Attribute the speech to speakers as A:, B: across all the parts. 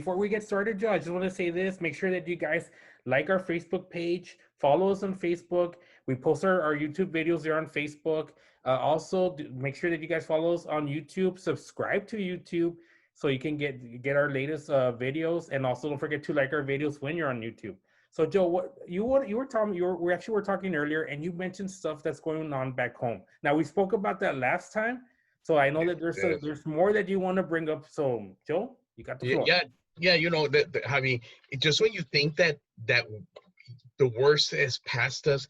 A: before we get started, Joe, I just want to say this. Make sure that you guys like our Facebook page, follow us on Facebook. We post our YouTube videos there on Facebook. Also, make sure that you guys follow us on YouTube. Subscribe to YouTube so you can get our latest videos. And also, don't forget to like our videos when you're on YouTube. So, Joe, what you were talking, we actually were talking earlier, and you mentioned stuff that's going on back home. Now, we spoke about that last time, so I know that
B: Yes.
A: there's more that you want to bring up. So, Joe, you got the
B: Yeah,
A: floor.
B: yeah, yeah. Javi, just when you think that the worst has passed us,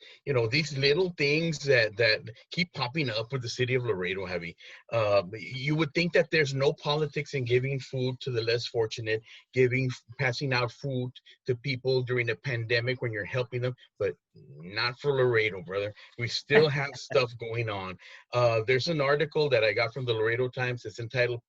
B: these little things that keep popping up with the city of Laredo, Javi. You would think that there's no politics in giving food to the less fortunate, passing out food to people during the pandemic when you're helping them, but not for Laredo, brother. We still have stuff going on. There's an article that I got from the Laredo Times. It's entitled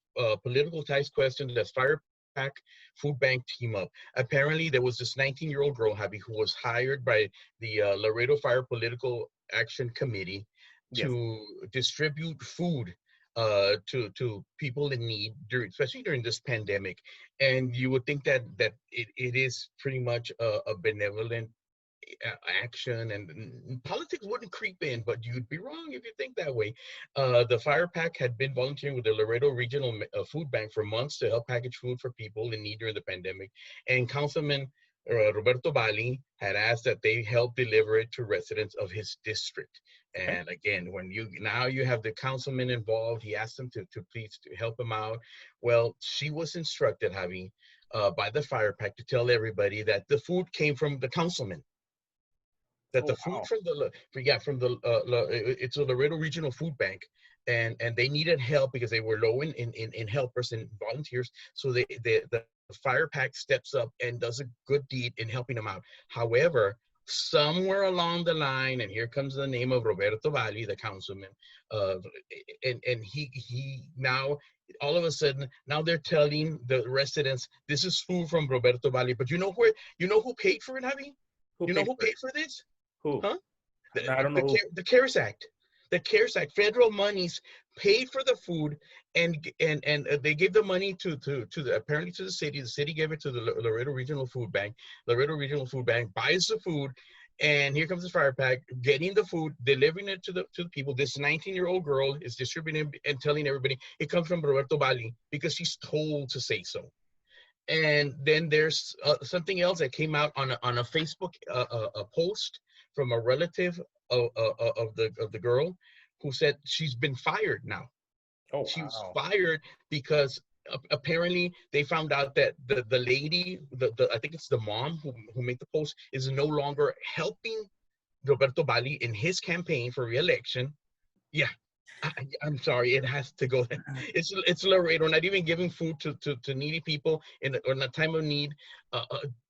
B: "Political Ties Question Does Fire Pack Food Bank Team Up?" Apparently, there was this 19-year-old girl, Javi, who was hired by the Laredo Fire Political Action Committee
A: Yes.
B: to distribute food to people in need, especially during this pandemic. And you would think that it is pretty much a benevolent action, and politics wouldn't creep in, but you'd be wrong if you think that way. The Fire Pack had been volunteering with the Laredo Regional Food Bank for months to help package food for people in need during the pandemic, and Councilman Roberto Bali had asked that they help deliver it to residents of his district.
A: Okay.
B: And again, when you have the councilman involved, he asked them to please to help him out. Well, she was instructed, Javi, by the Fire Pack to tell everybody that the food came from the councilman, that
A: Oh,
B: the food
A: wow.
B: it's a Laredo Regional Food Bank, and they needed help because they were low in helpers and volunteers. So the Fire Pack steps up and does a good deed in helping them out. However, somewhere along the line, and here comes the name of Roberto Valli, the councilman, uh, and he now all of a sudden now they're telling the residents this is food from Roberto Valli. But who paid for it, Javi?
A: Who
B: You know
A: paid
B: who
A: for it?
B: paid for this?
A: Who?
B: Huh?
A: I don't know who.
B: The CARES Act. The CARES Act, federal monies paid for the food, and they gave the money apparently to the city. The city gave it to the Laredo Regional Food Bank. Laredo Regional Food Bank buys the food, and here comes the Fire Pack getting the food, delivering it to the people. This 19-year-old girl is distributing and telling everybody it comes from Roberto Bali because she's told to say so. And then there's something else that came out on a Facebook a post from a relative of the girl, who said she's been fired now.
A: Oh,
B: She was
A: wow.
B: fired because apparently they found out that the lady, I think it's the mom who made the post, is no longer helping Roberto Bali in his campaign for re-election. Yeah, I'm sorry, it has to go. It's Laredo, not even giving food to needy people in a time of need.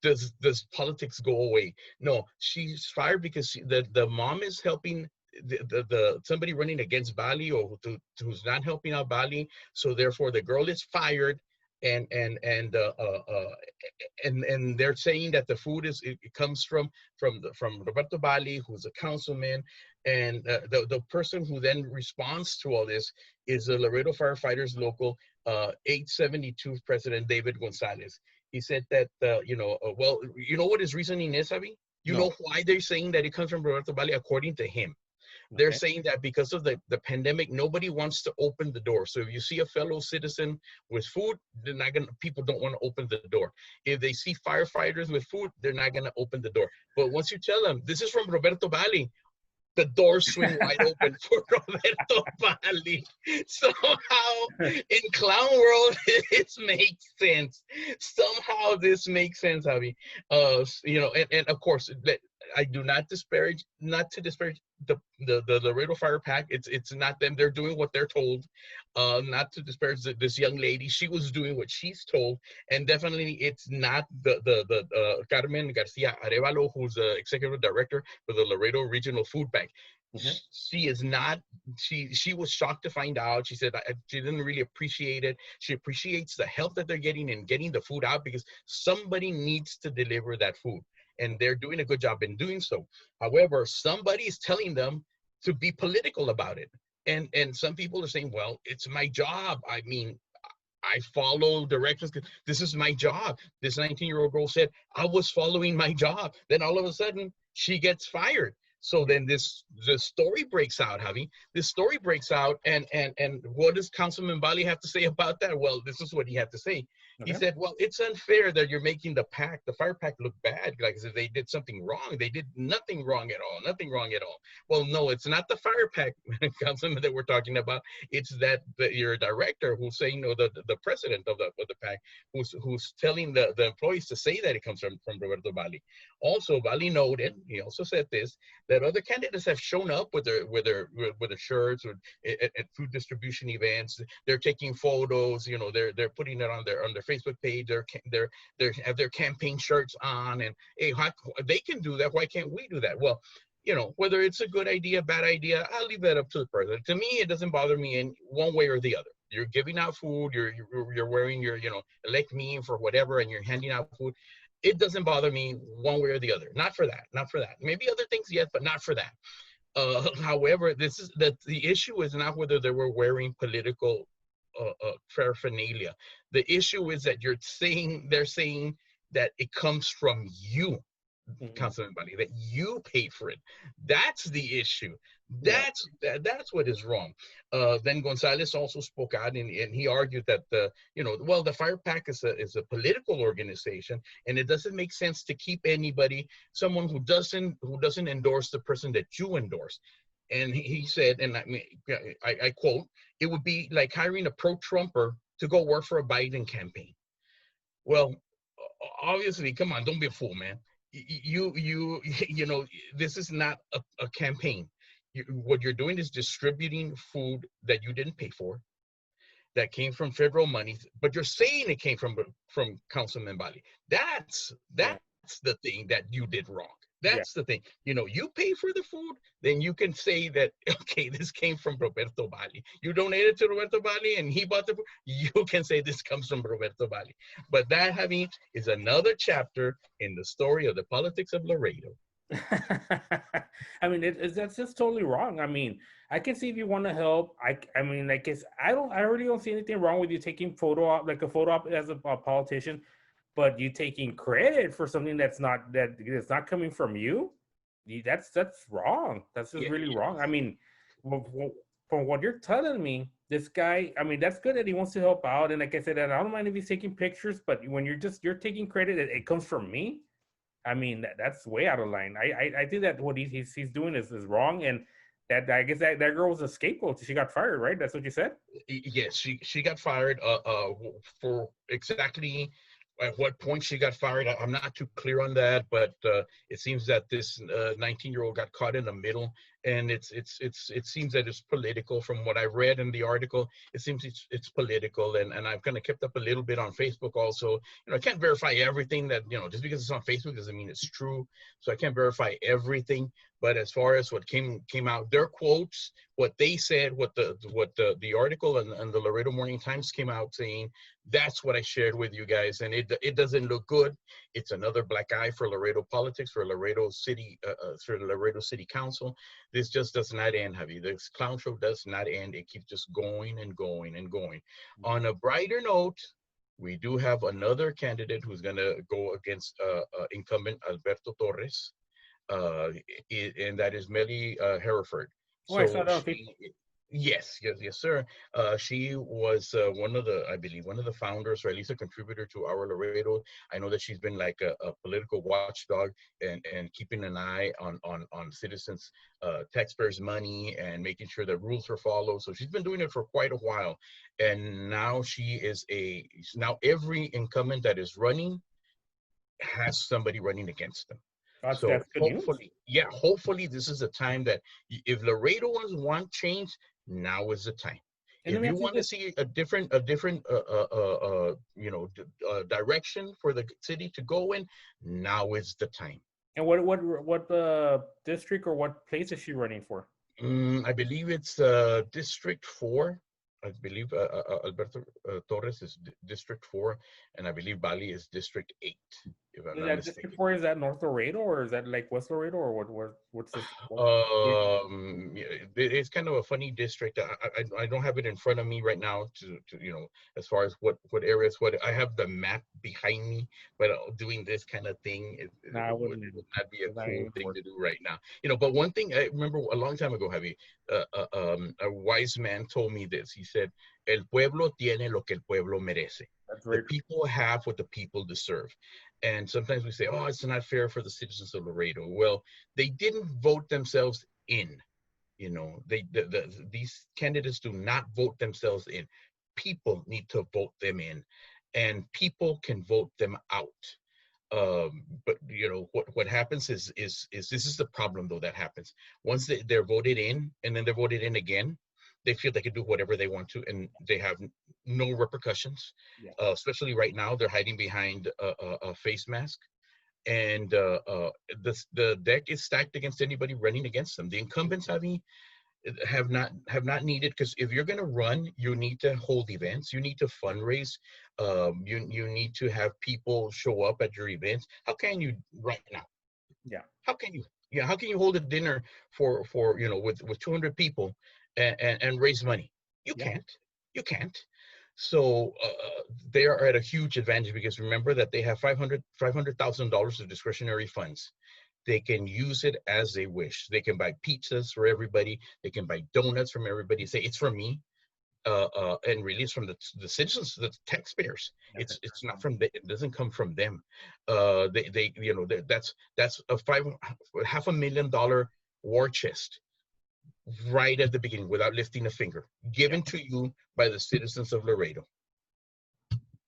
B: Does politics go away? No, she's fired because the mom is helping the somebody running against Bali, or who's not helping out Bali. So therefore, the girl is fired, and and and uh, uh, uh, and they're saying that the food it comes from Roberto Bali, who's a councilman, and the person who then responds to all this is the Laredo Firefighters Local 872 President David Gonzalez. He said that well, you know what his reasoning is, Javi? You
A: No.
B: know why they're saying that it comes from Roberto Bali? According to him, they're
A: Okay.
B: saying that because of the pandemic, nobody wants to open the door. So if you see a fellow citizen with food, people don't want to open the door. If they see firefighters with food, they're not gonna open the door. But once you tell them this is from Roberto Bali, the doors swing wide open for Roberto Bali. Somehow, in clown world, this makes sense. Somehow, this makes sense, Javi. And of course, I do not not to disparage the Laredo Fire Pack. It's not them. They're doing what they're told. Not to disparage this young lady. She was doing what she's told, and definitely it's not the Carmen Garcia Arevalo, who's the executive director for the Laredo Regional Food Bank.
A: Mhm.
B: She is not. She was shocked to find out. She said she didn't really appreciate it. She appreciates the help that they're getting and getting the food out because somebody needs to deliver that food, and they're doing a good job in doing so. However, somebody is telling them to be political about it, and some people are saying, "Well, it's my job. I mean, I follow directions. This is my job. This 19-year-old girl said, I was following my job. Then all of a sudden, she gets fired. So then the story breaks out, Javi. This story breaks out, and what does Councilman Bali have to say about that? Well, this is what he had to say. He
A: Okay.
B: said, well, it's unfair that you're making the fire pack look bad, like as if they did something wrong. They did nothing wrong at all, nothing wrong at all. Well, no, it's not the fire pack, Councilman, that we're talking about. It's that your director who's saying, or the president of the pack, who's telling the employees to say that it comes from Roberto Bali. Also, Bali noted, he also said this, that other candidates have shown up with their shirts or at food distribution events. They're taking photos. You know, they're putting it on their Facebook page. They have their campaign shirts on, and hey, they can do that. Why can't we do that? Well, you know, whether it's a good idea, bad idea, I'll leave that up to the president. To me, it doesn't bother me in one way or the other. You're giving out food. You're wearing your, you know, elect me for whatever, and you're handing out food. It doesn't bother me one way or the other. Not for that. Not for that. Maybe other things, yes, but not for that. However, this is that the issue is not whether they were wearing political paraphernalia. The issue is that they're saying that it comes from you, Councilman Bunny, that you paid for it. That's the issue. That's what is wrong. Then Gonzalez also spoke out, and he argued that the fire pack is a political organization, and it doesn't make sense to keep someone who doesn't endorse the person that you endorse. And he said, and I quote, it would be like hiring a pro-Trumper to go work for a Biden campaign. Well, obviously, come on, don't be a fool, man. You know, this is not a campaign. What you're doing is distributing food that you didn't pay for, that came from federal money, but you're saying it came from Councilman Bali. That's the thing that you did wrong. That's the thing. You know, you pay for the food, then you can say that, okay, this came from Roberto Bali. You donated to Roberto Bali and he bought the food. You can say this comes from Roberto Bali. But that, Javi, is another chapter in the story of the politics of Laredo.
A: I mean, that's just totally wrong. I mean, I can see if you want to help. I mean, I guess I really don't see anything wrong with you taking a photo op as a politician, but you taking credit for something that's not coming from you. That's wrong. That's just really wrong. I mean, from what you're telling me, this guy, I mean, that's good that he wants to help out. And like I said, I don't mind if he's taking pictures, but when you're taking credit, it comes from me. I mean, that's way out of line. I think that what he's doing is wrong, and that I guess that girl was a scapegoat. She got fired, right? That's what you said?
B: Yes, she got fired for exactly at what point she got fired. I'm not too clear on that, but it seems that this 19-year-old got caught in the middle, and it seems that it's political. From what I read in the article, it seems it's political, and I've kind of kept up a little bit on Facebook also. You know, I can't verify everything that, you know, just because it's on Facebook doesn't mean it's true. So I can't verify everything. But as far as what came out, their quotes, what they said, what the article and the Laredo Morning Times came out saying, that's what I shared with you guys, and it doesn't look good. It's another black eye for Laredo politics, for Laredo City, for the Laredo City Council. This just does not end, Javi. This clown show does not end. It keeps just going and going and going. On a brighter note, we do have another candidate who's going to go against incumbent Alberto Torres. And that is Melly Hereford.
A: Oh, I saw that on
B: she, yes, sir. She was one of the founders, or at least a contributor to Our Laredo. I know that she's been like a political watchdog and keeping an eye on citizens, taxpayers' money, and making sure that rules are followed. So she's been doing it for quite a while, and now now every incumbent that is running has somebody running against them. So hopefully this is a time that if Laredoans want change, now is the time. And if you want to see a different direction for the city to go in, now is the time.
A: And what district or what place is she running for?
B: I believe it's District 4. I believe Alberto Torres is District 4, and I believe Bali is District 8. if I'm
A: Is
B: not
A: that District
B: mistaken.
A: 4, is that North Laredo or is that like West Laredo or what's this?
B: It's kind of a funny district. I don't have it in front of me right now to as far as what areas. What I have the map behind me, but doing this kind of thing
A: No, I wouldn't.
B: would not be a
A: It's not
B: cool
A: even
B: thing
A: worth
B: to do right now. But one thing I remember a long time ago, Javi, a wise man told me this. He said, "El pueblo tiene lo que el pueblo merece."
A: That's
B: The
A: very true.
B: people have what the people deserve. And sometimes we say, oh, it's not fair for the citizens of Laredo. Well, they didn't vote themselves in. These candidates do not vote themselves in. People need to vote them in, and people can vote them out. But what happens is this is the problem though that happens once they're voted in and then they're voted in again. They feel they can do whatever they want to, and they have no repercussions.
A: Yeah.
B: Especially right now, they're hiding behind a face mask, and the deck is stacked against anybody running against them. The incumbents have not needed, because if you're going to run, you need to hold events, you need to fundraise, you need to have people show up at your events. How can you right now?
A: Yeah.
B: How can you? Yeah, how can you hold a dinner for with 200 people and raise money? You
A: Yeah.
B: can't. You can't. So they are at a huge advantage because remember that they have $500,000 of discretionary funds. They can use it as they wish. They can buy pizzas for everybody. They can buy donuts from everybody. Say it's from me, and really it's from the citizens, the taxpayers.
A: That's
B: It's not
A: interesting.
B: from it doesn't come from them. That's a $500,000 war chest right at the beginning without lifting a finger,
A: Yeah.
B: given to you by the citizens of Laredo.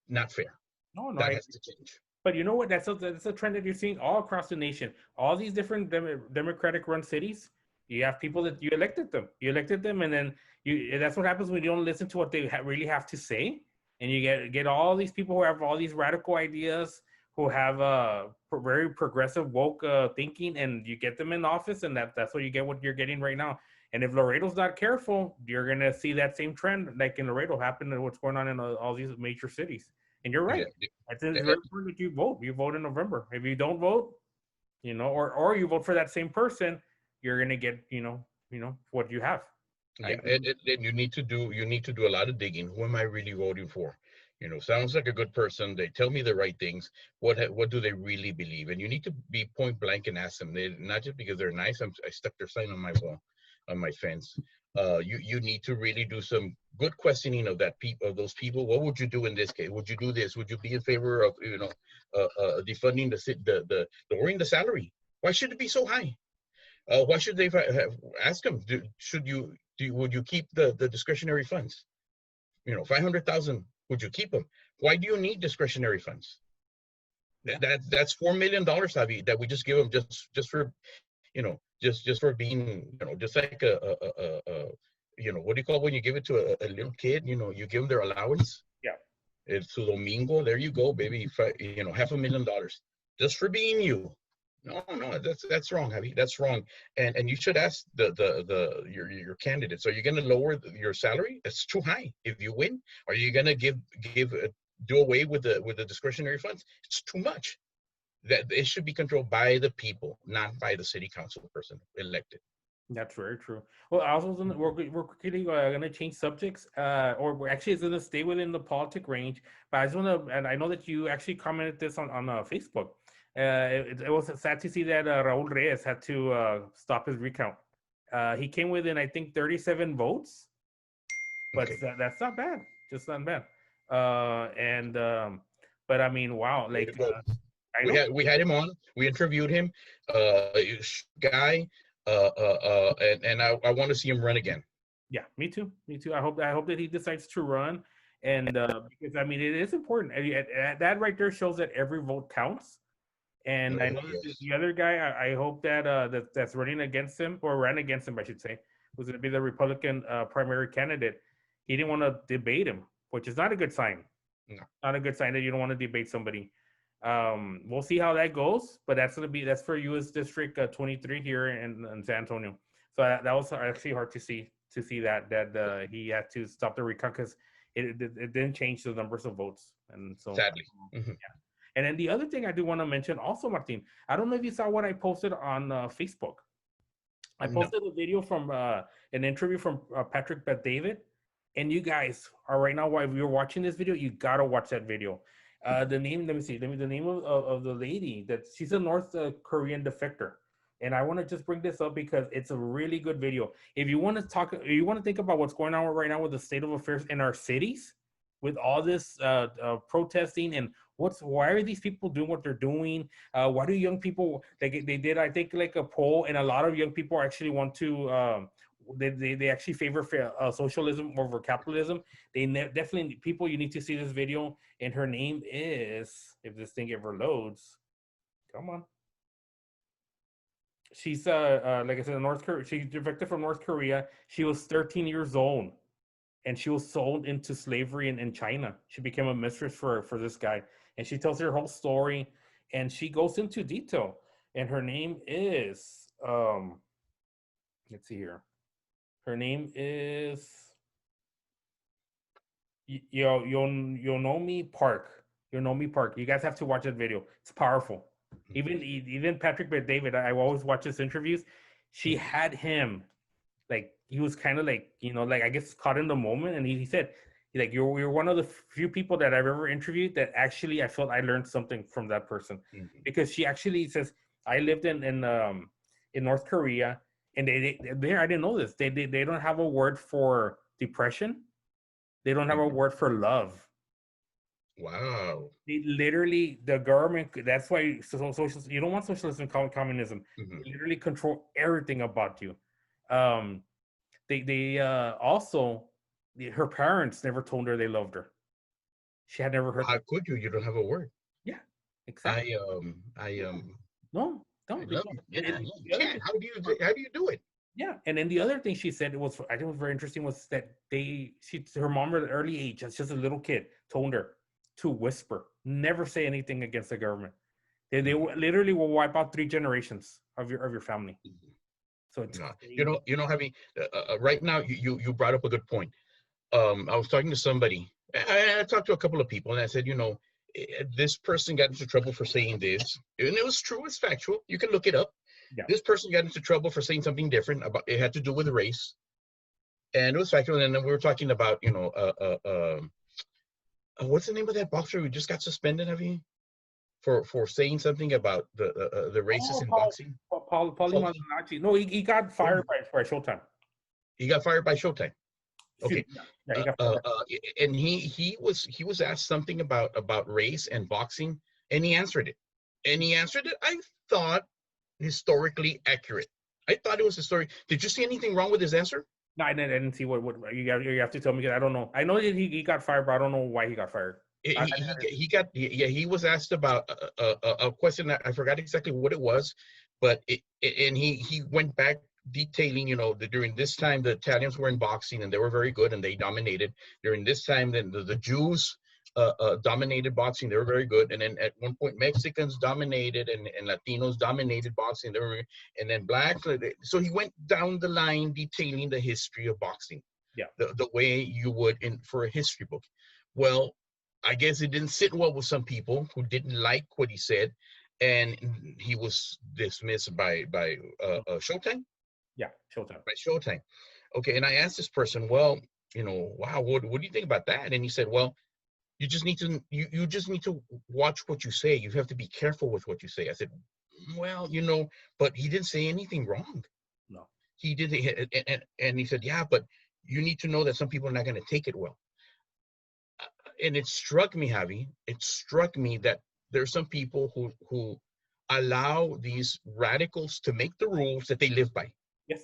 B: Not fair.
A: No, no,
B: That
A: I
B: has
A: agree.
B: to change.
A: But you know what? That's a trend that you're seeing all across the nation. All these different Democratic run cities, you have people that you elected them. You elected them, and then that's what happens when you don't listen to what they really have to say, and you get all these people who have all these radical ideas, who have very progressive woke thinking, and you get them in office, and that's what you get. What you're getting right now. And if Laredo's not careful, you're gonna see that same trend like in Laredo happen, and what's going on in all these major cities. And you're
B: Yeah.
A: right. I think it's very important that you vote. You vote in November. If you don't vote, or you vote for that same person, you're gonna get, what you have. I
B: Yeah,
A: agree.
B: and you need to do a lot of digging. Who am I really voting for? Sounds like a good person. They tell me the right things. What do they really believe? And you need to be point blank and ask them. Not just because they're nice. I stuck their sign on my wall, on my fence. You need to really do some good questioning of those people. What would you do in this case? Would you do this? Would you be in favor of defunding the lowering the salary? Why should it be so high? Why should they ask them? Would you keep the discretionary funds? 500,000. Would you keep them? Why do you need discretionary funds?
A: Yeah,
B: That's $4 million, Javi, that we just give them just for just for being just like what do you call when you give it to a little kid? You give them their allowance.
A: yeah,
B: It's su domingo. There you go, baby. $500,000 just for being you. No, no, that's wrong, Javi. That's wrong. And you should ask your candidates. Are you going to lower your salary? That's too high. If you win, are you going to do away with the discretionary funds? It's too much. That it should be controlled by the people, not by the city council person elected.
A: that's very true. Well, I also we're quickly gonna change subjects, or actually it's gonna stay within the politic range. But I just wanna, and I know that you actually commented this on Facebook. It was sad to see that Raul Reyes had to stop his recount. He came within, I think, 37 votes, but
B: Okay,
A: that's not bad. Just not bad. And but I mean, wow,
B: way to
A: like
B: go.
A: I
B: We
A: know.
B: had him on. We interviewed him. Guy. And I want to see him run again.
A: Yeah, me too. Me too. I hope that he decides to run, and because I mean it is important. That right there shows that every vote counts. And I
B: Oh
A: know that
B: yes.
A: the other guy, I hope that that's running against him, or ran against him, I should say, was going to be the Republican primary candidate. He didn't want to debate him, which is not a good sign.
B: No.
A: Not a good sign that you don't want to debate somebody. We'll see how that goes, but that's for U.S. District 23 here in San Antonio. So that was actually hard to see that he had to stop the recount because it didn't change the numbers of votes, and so
B: Sadly. Hmm.
A: yeah. And then the other thing I do want to mention also, Martin, I don't know if you saw what I posted on Facebook. I
B: No.
A: posted a video from an interview from Patrick Bet David, and you guys are right now, while you're watching this video, you gotta watch that video. The name, let me see, the name of the lady, that she's a North Korean defector. And I want to just bring this up because it's a really good video. If you want to talk, if you want to think about what's going on right now with the state of affairs in our cities, with all this protesting and why are these people doing what they're doing? Why do young people, like they did, I think, like a poll, and a lot of young people actually want to, they actually favor socialism over capitalism. Definitely, people, you need to see this video. And her name is, if this thing ever loads, come on. She's like I said, North Korea. She's defected from North Korea. She was 13 years old, and she was sold into slavery in China. She became a mistress for this guy, and she tells her whole story, and she goes into detail. And her name is let's see here. Her name is Yeonmi Park. Yeonmi Park. You guys have to watch that video. It's powerful. Even Patrick Bet David, I always watch his interviews. She had him, like, he was kind of like, like, I guess, caught in the moment, and he said, like, you're one of the few people that I've ever interviewed that actually I felt I learned something from that person. Because she actually says, I lived in North Korea, and they I didn't know this, they don't have a word for depression, they don't have a word for love.
B: Wow.
A: They literally, the government, that's why you don't want socialism and communism. They literally control everything about you. They also, her parents never told her they loved her. She had never heard.
B: How could you? You don't have a word.
A: Yeah, exactly. No,
B: I love you. Yeah, you can't. How do you do it?
A: Yeah, and then the other thing she said, I think was very interesting, was that her mom at an early age, as just a little kid, told her to whisper, never say anything against the government. They literally will wipe out 3 generations of your family. So it's
B: Javi, right now you brought up a good point. I was talking to somebody. I talked to a couple of people, and I said, this person got into trouble for saying this, and it was true. It's factual. You can look it up. Yeah. This person got into trouble for saying something different about. It had to do with race, and it was factual. And then we were talking about, what's the name of that boxer who just got suspended, Javi, for saying something about the races in boxing?
A: Paul Malignaggi. No, he got fired by Showtime.
B: He got fired by Showtime. Okay.
A: Yeah,
B: and he was asked something about race and boxing, and he answered it. I thought historically accurate. I thought it was historic. Did you see anything wrong with his answer?
A: No, I didn't see what you have to tell me, because I don't know. I know that he got fired, but I don't know why he got fired.
B: He was asked about a question that I forgot exactly what it was, but he went back detailing, during this time the Italians were in boxing and they were very good and they dominated. During this time, then the Jews dominated boxing, they were very good, and then at one point Mexicans dominated and Latinos dominated boxing, and then blacks. So he went down the line detailing the history of boxing, the way you would for a history book. Well, I guess it didn't sit well with some people who didn't like what he said, and he was dismissed by Showtime.
A: Yeah, Showtime.
B: By Showtime. Okay, and I asked this person, well, wow, what do you think about that? And he said, well, you just need to watch what you say. You have to be careful with what you say. I said, well, but he didn't say anything wrong.
A: No,
B: he didn't. And he said, yeah, but you need to know that some people are not going to take it well. And it struck me, Javi. It struck me that there's some people who allow these radicals to make the rules that they live by.
A: Yes.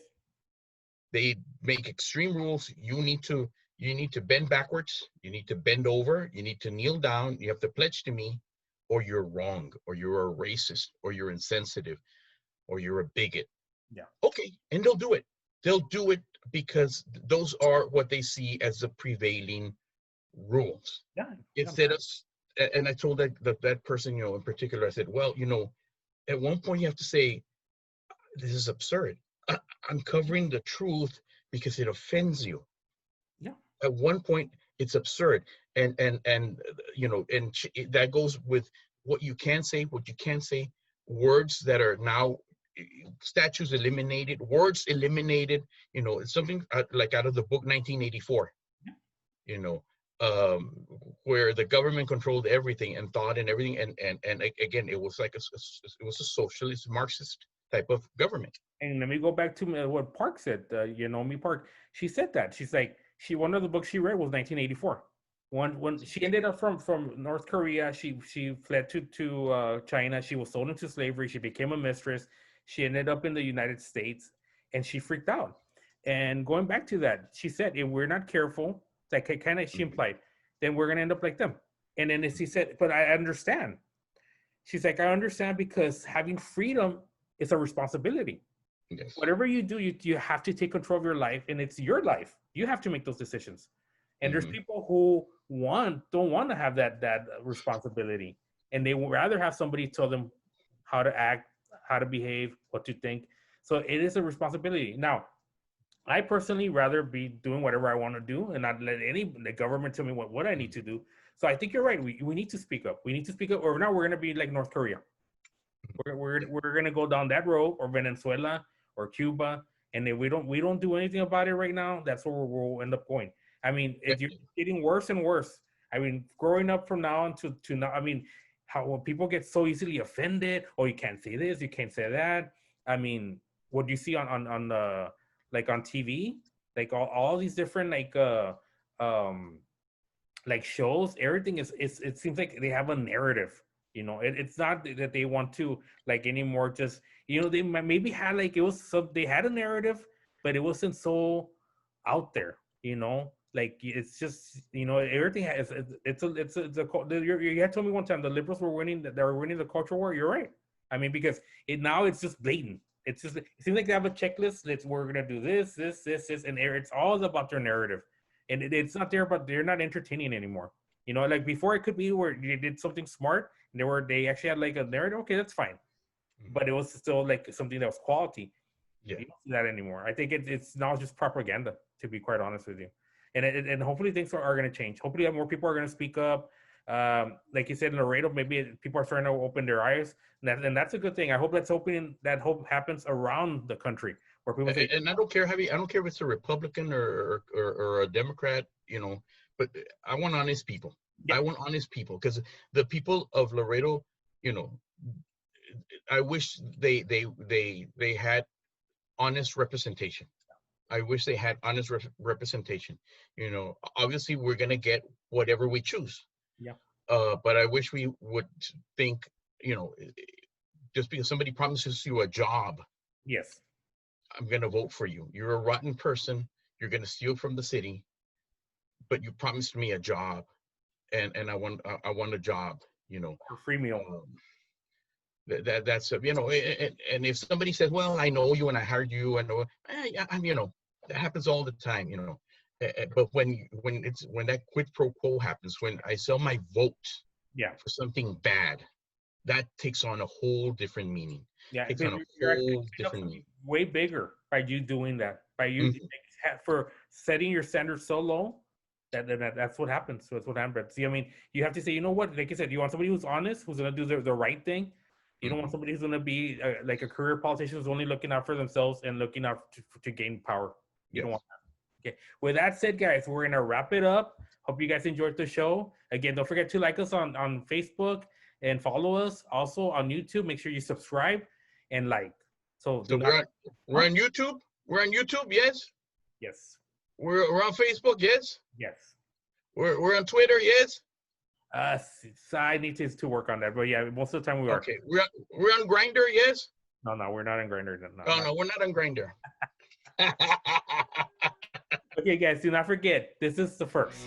B: They make extreme rules. You need to bend backwards. You need to bend over. You need to kneel down. You have to pledge to me, or you're wrong, or you're a racist, or you're insensitive, or you're a bigot.
A: Yeah.
B: Okay, and they'll do it. They'll do it because those are what they see as the prevailing rules.
A: Yeah.
B: Instead of, and I told that person, in particular, I said, well, at one point you have to say, this is absurd. I'm covering the truth because it offends you.
A: Yeah.
B: At one point, it's absurd, and that goes with what you can say, what you can't say, words that are now statues eliminated, words eliminated. You know, it's something like out of the book 1984. You know, where the government controlled everything and thought and everything, and again, it was like it was a socialist, Marxist type of government.
A: And let me go back to what Park said. Yeonmi Park. She said that she's like one of the books she read was 1984. When she ended up from North Korea, she fled to China. She was sold into slavery. She became a mistress. She ended up in the United States, and she freaked out. And going back to that, she said, if we're not careful, like kind of she implied, then we're gonna end up like them. And then she said, but I understand. She's like, I understand because having freedom is a responsibility.
B: Yes.
A: Whatever you do, you have to take control of your life, and it's your life. You have to make those decisions. And there's people who don't want to have that responsibility, and they would rather have somebody tell them how to act, how to behave, what to think. So it is a responsibility. Now, I personally rather be doing whatever I want to do and not let the government tell me what I need to do. So I think you're right. We need to speak up. We need to speak up, or now we're going to be like North Korea. We're going to go down that road, or Venezuela or Cuba, and if we don't do anything about it right now, that's where we'll end up going. I mean, it's getting worse and worse. I mean, growing up from now on to now, I mean, how when people get so easily offended, oh, you can't say this, you can't say that. I mean, what do you see on like on TV, like all these different like shows, everything it seems like they have a narrative. You know, it's not that they want to like anymore. Just, you know, they maybe had like they had a narrative, but it wasn't so out there. You know, like it's just, you know, everything has you had told me one time the liberals were winning the culture war. You're right. I mean, because now it's just blatant. It's just, it seems like they have a checklist. We're gonna do this, and it's all about their narrative, and it's not there, but they're not entertaining anymore. You know, like before it could be where they did something smart and they actually had like a narrative. Okay, that's fine, but it was still like something that was quality.
B: Yeah,
A: you don't see that anymore. I think it's now just propaganda, to be quite honest with you, and hopefully things are going to change. Hopefully more people are going to speak up. Like you said in Laredo, maybe people are starting to open their eyes, and that's a good thing. I hope that hope happens around the country where people say,
B: and I don't care, Javi, I don't care if it's a Republican or a Democrat, you know, but I want honest people. Yeah. I want honest people, because the people of Laredo, you know, I wish they had honest representation. I wish they had honest representation. You know, obviously we're gonna get whatever we choose.
A: Yeah.
B: But I wish we would think, you know, just because somebody promises you a job,
A: yes,
B: I'm gonna vote for you. You're a rotten person. You're gonna steal from the city, but you promised me a job, and I want a job. You know,
A: for free meal.
B: That's you know, and if somebody says, well, I know you and I hired you, and you know, that happens all the time, you know. But when that quid pro quo happens, when I sell my vote, for something bad, that takes on a whole different meaning.
A: Yeah,
B: takes on a whole different meaning.
A: Way bigger by you doing that, by you for setting your standards so low. That's what happens. So that's what happens. See, I mean, you have to say, you know what? Like I said, you want somebody who's honest, who's going to do the right thing. You don't want somebody who's going to be like a career politician who's only looking out for themselves and looking out to gain power. You don't want that. Okay. With that said, guys, we're going to wrap it up. Hope you guys enjoyed the show. Again, don't forget to like us on Facebook and follow us. Also on YouTube, make sure you subscribe and like. So
B: we're on YouTube. We're on YouTube. Yes.
A: Yes.
B: We're on Facebook. Yes.
A: Yes.
B: We're on Twitter. Yes.
A: I need to work on that, but yeah, most of the time we are.
B: Okay, we're on Grindr, yes?
A: No, we're not on Grindr.
B: No, we're not on Grindr.
A: Okay, guys, do not forget, this is the first.